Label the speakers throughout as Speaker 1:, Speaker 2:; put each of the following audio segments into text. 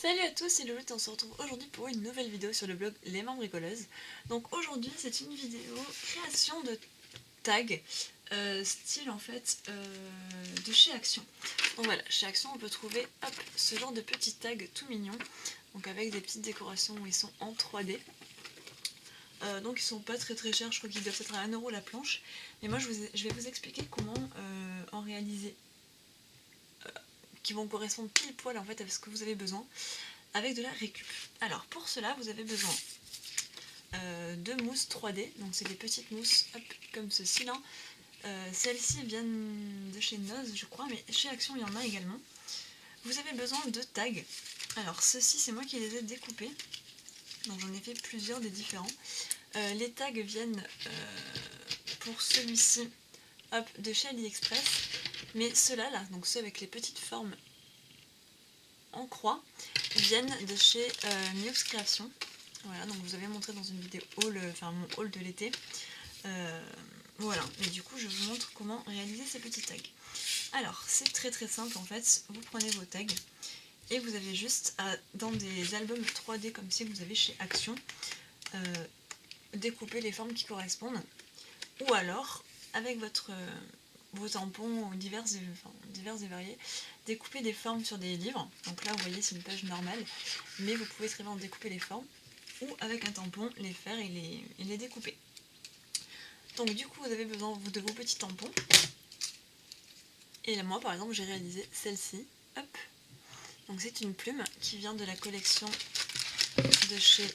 Speaker 1: Salut à tous, c'est Lolo et on se retrouve aujourd'hui pour une nouvelle vidéo sur le blog Les Mains Bricoleuses. Donc aujourd'hui c'est une vidéo création de tags, style en fait de chez Action. Donc voilà, chez Action on peut trouver ce genre de petits tags tout mignons, donc avec des petites décorations où ils sont en 3D. Donc ils sont pas très chers, je crois qu'ils doivent être à 1€ la planche. Mais moi je vais vous expliquer comment en réaliser qui vont correspondre pile poil en fait à ce que vous avez besoin avec de la récup. Alors pour cela vous avez besoin de mousse 3D, donc c'est des petites mousses comme ceci là. Celles-ci viennent de chez Noz je crois, mais chez Action il y en a également. Vous avez besoin de tags. Alors ceux-ci c'est moi qui les ai découpés, donc j'en ai fait plusieurs des différents. Les tags viennent pour celui-ci de chez AliExpress, mais ceux-là là, donc ceux avec les petites formes en croix, viennent de chez Muse Création. Voilà, donc je vous avais montré dans une vidéo haul, mon haul de l'été. Voilà, et du coup je vous montre comment réaliser ces petits tags. Alors c'est très simple en fait, vous prenez vos tags et vous avez juste à, dans des albums 3D comme si vous avez chez Action, découper les formes qui correspondent, ou alors avec vos tampons divers et variés, découper des formes sur des livres. Donc là vous voyez c'est une page normale, mais vous pouvez très bien découper les formes, ou avec un tampon les faire et les découper. Donc du coup vous avez besoin de vos petits tampons. Et là, moi par exemple j'ai réalisé celle-ci. Hop. Donc c'est une plume qui vient de la collection de chez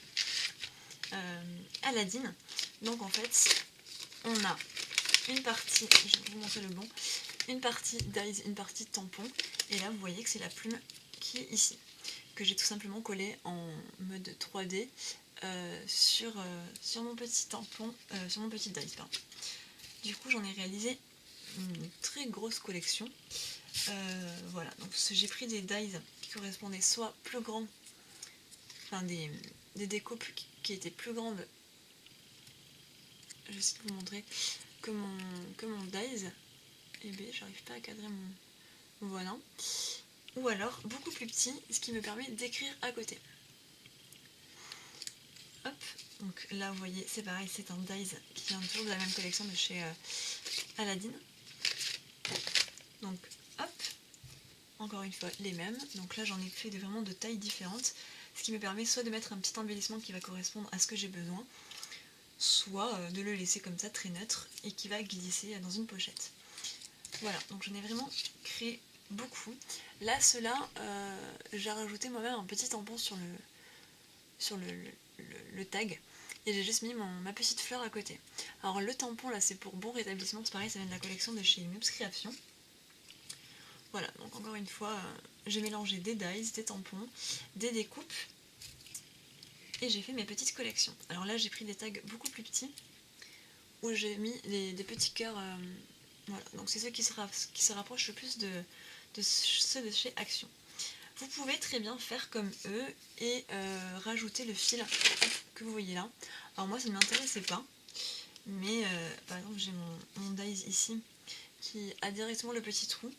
Speaker 1: Aladdin. Donc en fait on a une partie, je vais vous montrer le bon, une partie dies, une partie tampon. Et là vous voyez que c'est la plume qui est ici, que j'ai tout simplement collé en mode 3D sur mon petit tampon, sur mon petit dies. Pardon. Du coup j'en ai réalisé une très grosse collection. Voilà, donc j'ai pris des dies qui correspondaient soit plus grands, enfin des découpes qui étaient plus grandes, je vais essayer de vous montrer, que mon dies. Et B, j'arrive pas à cadrer mon... Voilà. Ou alors beaucoup plus petit, ce qui me permet d'écrire à côté. Hop, donc là vous voyez c'est pareil, c'est un dies qui vient toujours de la même collection de chez Aladdin. Donc hop, encore une fois les mêmes. Donc là j'en ai fait vraiment de tailles différentes, ce qui me permet soit de mettre un petit embellissement qui va correspondre à ce que j'ai besoin, soit de le laisser comme ça très neutre et qui va glisser dans une pochette. Voilà, donc j'en ai vraiment créé beaucoup. Là, ceux-là, j'ai rajouté moi-même un petit tampon sur le tag, et j'ai juste mis ma petite fleur à côté. Alors le tampon là c'est pour bon rétablissement, c'est pareil, ça vient de la collection de chez Muse Création. Voilà, donc encore une fois, j'ai mélangé des dies, des tampons, des découpes, et j'ai fait mes petites collections. Alors là j'ai pris des tags beaucoup plus petits, où j'ai mis des petits cœurs, voilà, donc c'est ceux qui se rapprochent le plus de ceux de chez Action. Vous pouvez très bien faire comme eux et rajouter le fil que vous voyez là. Alors moi ça ne m'intéressait pas, mais par exemple j'ai mon dies ici qui a directement le petit trou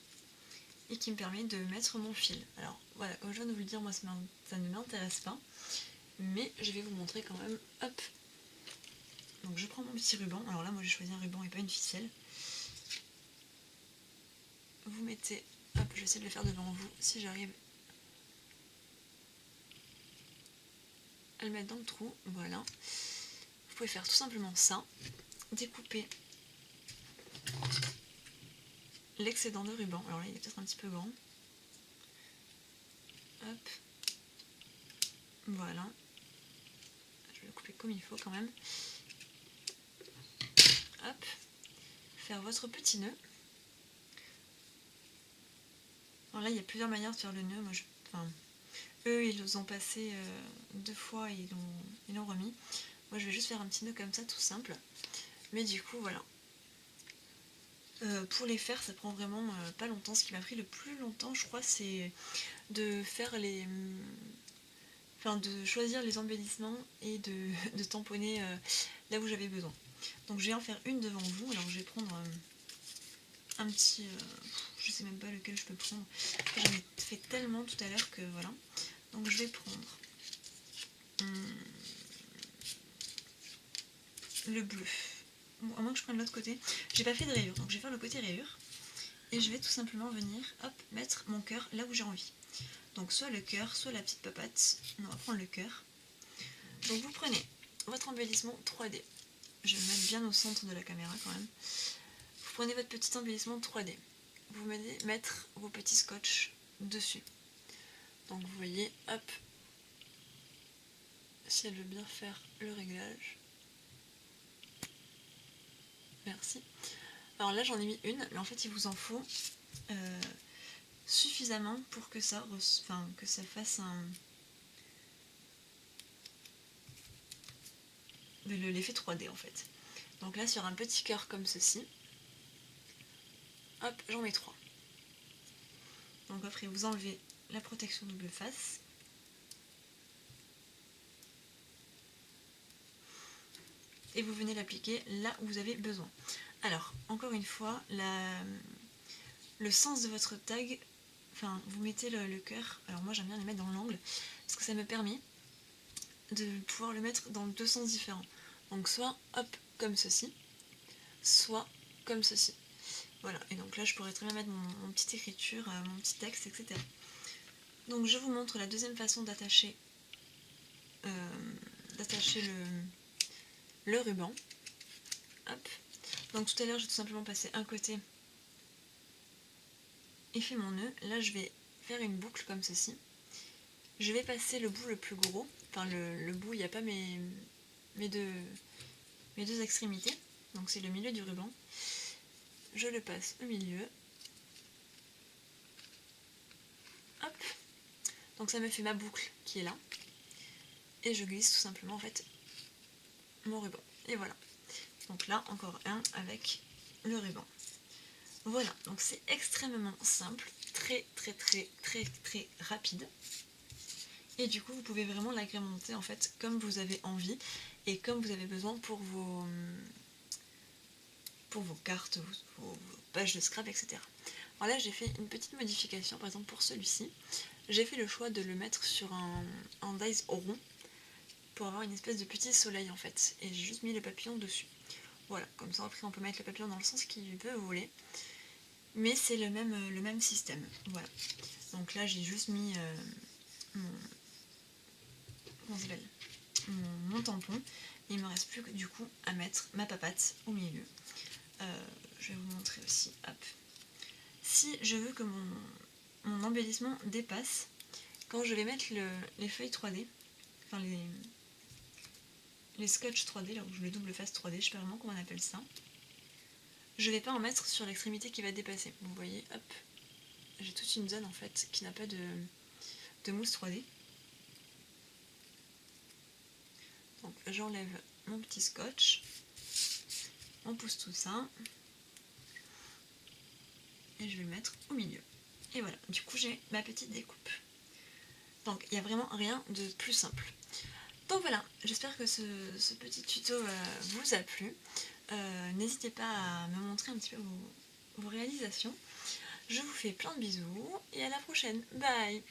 Speaker 1: et qui me permet de mettre mon fil. Alors voilà, comme je viens de vous le dire, moi ça ne m'intéresse pas, mais je vais vous montrer quand même. Hop. Donc je prends mon petit ruban, alors là moi j'ai choisi un ruban et pas une ficelle. Vous mettez, hop, je vais essayer de le faire devant vous si j'arrive à le mettre dans le trou, voilà. Vous pouvez faire tout simplement ça, découper l'excédent de ruban, alors là il est peut-être un petit peu grand, hop, voilà, je vais le couper comme il faut quand même, hop, faire votre petit nœud. Alors là il y a plusieurs manières de faire le nœud, eux ils ont passé 2 fois et ils l'ont remis. Moi je vais juste faire un petit nœud comme ça tout simple, mais du coup voilà. Pour les faire ça prend vraiment pas longtemps. Ce qui m'a pris le plus longtemps je crois c'est de faire de choisir les embellissements et de tamponner là où j'avais besoin. Donc je vais en faire une devant vous. Alors je vais prendre un petit, je sais même pas lequel je peux prendre, j'en ai fait tellement tout à l'heure que voilà. Donc je vais prendre le bleu. Bon, à moins que je prenne l'autre côté. J'ai pas fait de rayure, donc je vais faire le côté rayure. Et je vais tout simplement venir, hop, mettre mon cœur là où j'ai envie. Donc soit le cœur, soit la petite papate. On va prendre le cœur. Donc vous prenez votre embellissement 3D. Je vais le mettre bien au centre de la caméra quand même. Vous prenez votre petit embellissement 3D. Vous venez mettre vos petits scotch dessus. Donc vous voyez, hop, si elle veut bien faire le réglage. Merci. Alors là j'en ai mis une, mais en fait il vous en faut suffisamment pour que ça fasse l'effet 3D en fait. Donc là sur un petit cœur comme ceci, hop, j'en mets 3. Donc après vous enlevez la protection double face. Et vous venez l'appliquer là où vous avez besoin. Alors, encore une fois, le sens de votre tag, enfin, vous mettez le cœur, alors moi j'aime bien le mettre dans l'angle, parce que ça me permet de pouvoir le mettre dans deux sens différents. Donc soit, hop, comme ceci, soit comme ceci. Voilà, et donc là je pourrais très bien mettre mon petite écriture, mon petit texte, etc. Donc je vous montre la deuxième façon d'attacher le ruban. Hop. Donc tout à l'heure j'ai tout simplement passé un côté et fait mon nœud. Là je vais faire une boucle comme ceci. Je vais passer le bout le plus gros, enfin le bout, il n'y a pas mes deux extrémités, donc c'est le milieu du ruban. Je le passe au milieu. Hop. Donc ça me fait ma boucle qui est là. Et je glisse tout simplement en fait mon ruban. Et voilà. Donc là encore un avec le ruban. Voilà, donc c'est extrêmement simple, très rapide. Et du coup vous pouvez vraiment l'agrémenter en fait comme vous avez envie et comme vous avez besoin pour vos cartes, vos pages de scrap, etc. Alors là j'ai fait une petite modification, par exemple pour celui-ci, j'ai fait le choix de le mettre sur un dies rond pour avoir une espèce de petit soleil en fait, et j'ai juste mis le papillon dessus. Voilà, comme ça après on peut mettre le papillon dans le sens qu'il veut, vous voulez. Mais c'est le même système, voilà. Donc là j'ai juste mis mon tampon, et il me reste plus que du coup à mettre ma papate au milieu. Je vais vous montrer aussi, hop. Si je veux que mon embellissement dépasse, quand je vais mettre les feuilles 3D, enfin les scotch 3D, là où je le double face 3D, je sais pas vraiment comment on appelle ça, je vais pas en mettre sur l'extrémité qui va dépasser. Vous voyez, hop, j'ai toute une zone en fait qui n'a pas de mousse 3D. Donc j'enlève mon petit scotch, on pousse tout ça, et je vais le mettre au milieu. Et voilà, du coup j'ai ma petite découpe. Donc il n'y a vraiment rien de plus simple. Donc voilà, j'espère que ce petit tuto vous a plu. N'hésitez pas à me montrer un petit peu vos réalisations. Je vous fais plein de bisous et à la prochaine. Bye!